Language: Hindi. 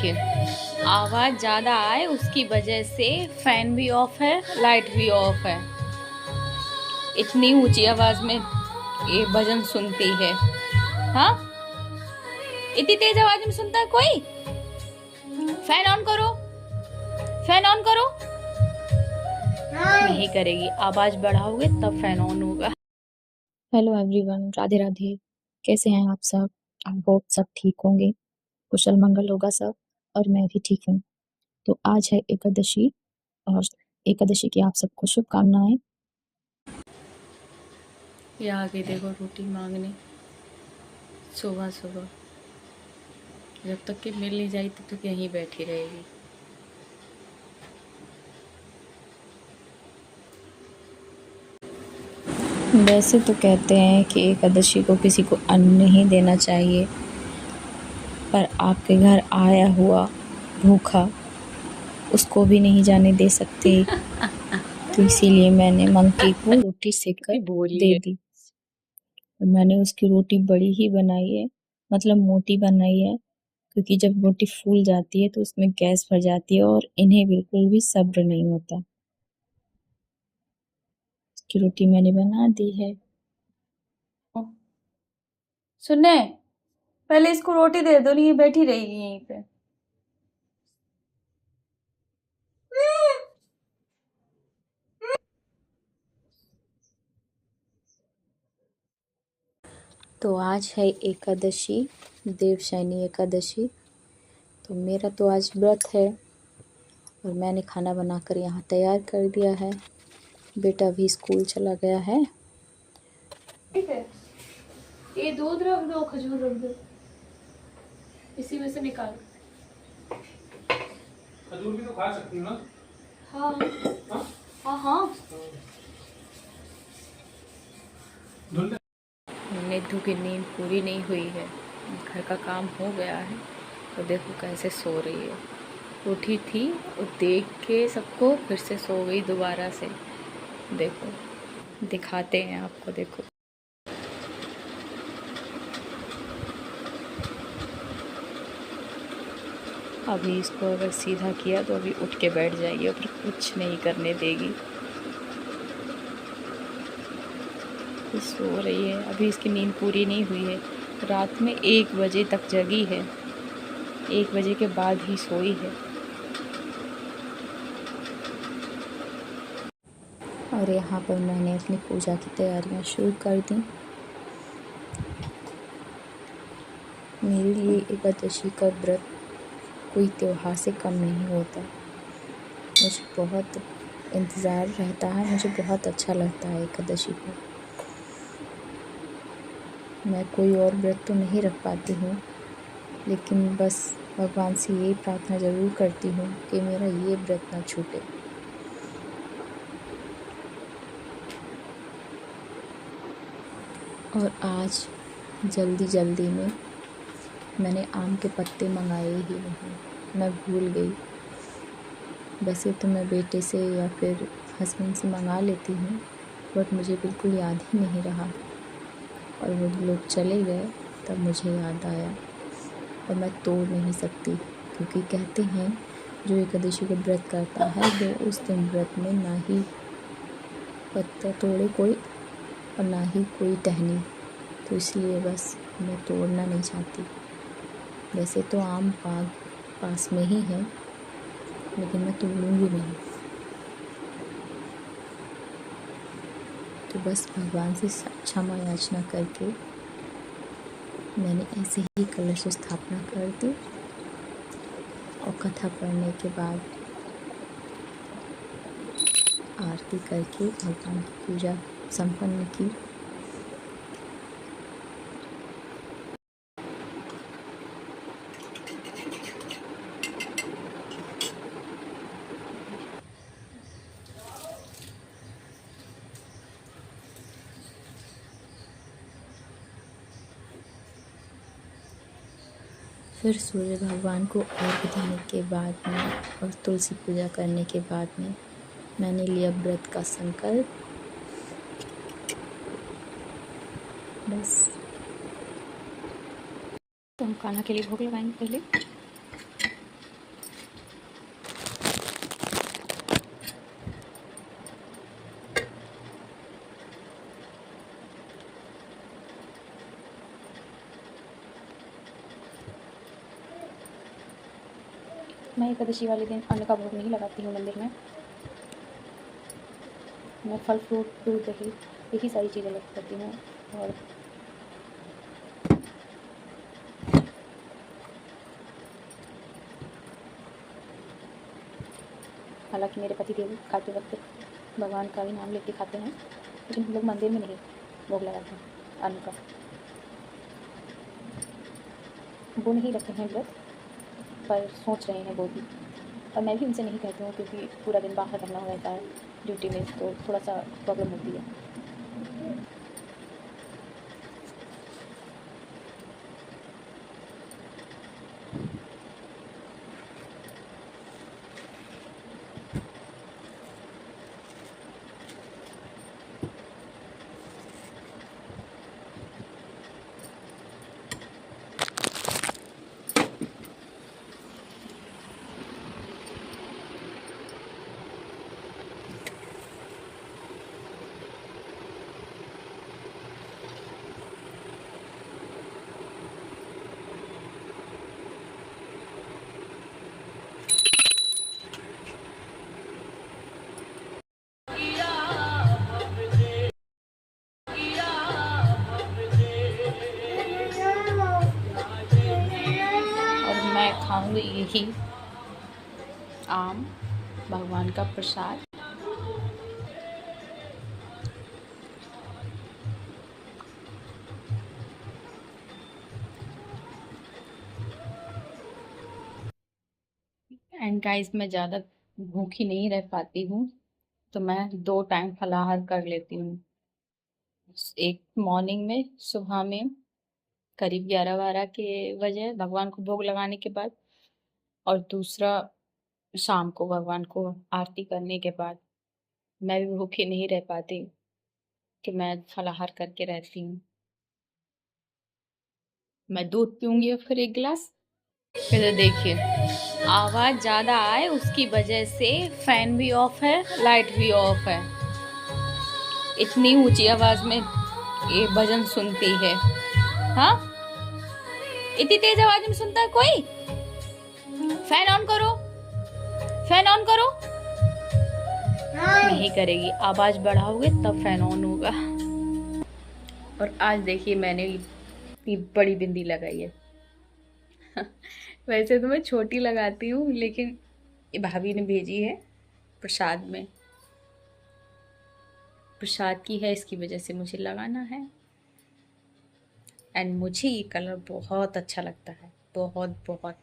देखिए आवाज़ ज़्यादा आए उसकी वजह से फैन भी ऑफ है, लाइट भी ऑफ है। इतनी ऊंची आवाज़ में ये भजन सुनती है। हाँ, इतनी तेज आवाज में सुनता है कोई? फैन ऑन करो, फैन ऑन करो। नहीं करेगी, आवाज बढ़ाओगे तब फैन ऑन होगा। Hello everyone, Radhe Radhe. कैसे हैं आप सब? आई होप सब ठीक होंगे, कुशल मंगल होगा सब, और मैं भी ठीक हूँ। तो आज है एकादशी, और एकादशी की आप सबको शुभकामनाएं। ये आगे देखो रोटी मांगने सुबह सुबह, जब तक कि मिल नहीं जाए तब तक यहीं बैठी रहेगी। वैसे तो कहते हैं कि एकादशी को किसी को अन्न नहीं देना चाहिए, पर आपके घर आया हुआ भूखा उसको भी नहीं जाने दे सकते। तो इसीलिए मैंने मंकी को रोटी सेककर दे दी। मैंने उसकी रोटी बड़ी ही बनाई है, मतलब मोटी बनाई है, क्योंकि जब रोटी फूल जाती है तो उसमें गैस भर जाती है और इन्हें बिल्कुल भी सब्र नहीं होता। इसकी रोटी मैंने बना दी है। सुने, पहले इसको रोटी दे दो, नहीं ये बैठी रहेगी यहीं पे। तो आज है एकादशी, देवशयनी एकादशी। तो मेरा तो आज व्रत है और मैंने खाना बनाकर यहाँ तैयार कर दिया है। बेटा भी स्कूल चला गया है। ठीक है, ये दूध रख दो, खजूर रख दो, इसी में से निकाल। खजूर भी तो खा सकती हो ना? हाँ हाँ हाँ। निद्धू की नींद पूरी नहीं हुई है, घर का काम हो गया है तो देखो कैसे सो रही है। उठी थी और देख के सबको फिर से सो गई दोबारा से। देखो, दिखाते हैं आपको, देखो। अभी इसको अगर सीधा किया तो अभी उठ के बैठ जाएगी और फिर कुछ नहीं करने देगी। सो रही है, अभी इसकी नींद पूरी नहीं हुई है। रात में 1 बजे तक जगी है, 1 बजे के बाद ही सोई है। और यहाँ पर मैंने अपनी पूजा की तैयारियाँ शुरू कर दी। मेरे लिए एकादशी का व्रत कोई त्योहार से कम नहीं होता। मुझे बहुत इंतज़ार रहता है, मुझे बहुत अच्छा लगता है एकादशी को। मैं कोई और व्रत तो नहीं रख पाती हूँ, लेकिन बस भगवान से ये प्रार्थना ज़रूर करती हूँ कि मेरा ये व्रत ना छूटे। और आज जल्दी जल्दी में मैंने आम के पत्ते मंगाए ही नहीं, मैं भूल गई। वैसे तो मैं बेटे से या फिर हस्बैंड से मंगा लेती हूँ, बट मुझे बिल्कुल याद ही नहीं रहा। और वो लोग चले गए तब मुझे याद आया, और मैं तोड़ नहीं सकती, क्योंकि कहते हैं जो एकादशी का व्रत करता है वो उस दिन व्रत में ना ही पत्ता तोड़े कोई और ना ही कोई टहनी। तो इसलिए बस मैं तोड़ना नहीं चाहती। वैसे तो आम बाग पास में ही है, लेकिन मैं तोड़ूंगी नहीं। तो बस भगवान से क्षमा याचना करके मैंने ऐसे ही कलश स्थापना कर दी, और कथा पढ़ने के बाद आरती करके भगवान की पूजा संपन्न की। फिर सूर्य भगवान को अर्घ्य देने के बाद में और तुलसी पूजा करने के बाद में मैंने लिया व्रत का संकल्प। बस तो हम खाना के लिए भोग लगाएंगे पहले। मैं एकादशी वाले दिन अन्न का भोग नहीं लगाती हूँ मंदिर में। मैं फल फ्रूट दूध दही यही सारी चीज़ें लग करती हूँ। और हालांकि मेरे पति देव खाते वक्त भगवान का भी नाम लेके खाते हैं, लेकिन हम लोग मंदिर में नहीं भोग लगाते हैं अन्न का। वो नहीं रखते हैं व्रत, पर सोच रहे हैं वो भी। और मैं भी उनसे नहीं कहती हूँ क्योंकि पूरा दिन बाहर रहना रहता है ड्यूटी में, तो थोड़ा सा प्रॉब्लम होती है। और मैं खाऊंगी यही आम, भगवान का प्रसाद। एंड गाइस, मैं ज़्यादा भूखी नहीं रह पाती हूँ, तो मैं 2 टाइम फलाहार कर लेती हूँ। एक मॉर्निंग में, सुबह में करीब 11-12 के बजे भगवान को भोग लगाने के बाद, और दूसरा शाम को भगवान को आरती करने के बाद। मैं भी भूखी नहीं रह पाती कि मैं फलाहार करके रहती हूँ। मैं दूध पीऊंगी और फिर 1 गिलास। फिर देखिए आवाज़ ज़्यादा आए उसकी वजह से फैन भी ऑफ है, लाइट भी ऑफ है। इतनी ऊंची आवाज़ में ये भजन सुनती है। हाँ, इतनी तेज आवाज में सुनता है कोई? फैन ऑन करो, फैन ऑन करो। नहीं करेगी, आवाज बढ़ाओगे तब फैन ऑन होगा। और आज देखिए मैंने इतनी बड़ी बिंदी लगाई है। वैसे तो मैं छोटी लगाती हूँ, लेकिन ये भाभी ने भेजी है प्रसाद में, प्रसाद की है, इसकी वजह से मुझे लगाना है। एंड मुझे ये कलर बहुत अच्छा लगता है, बहुत बहुत।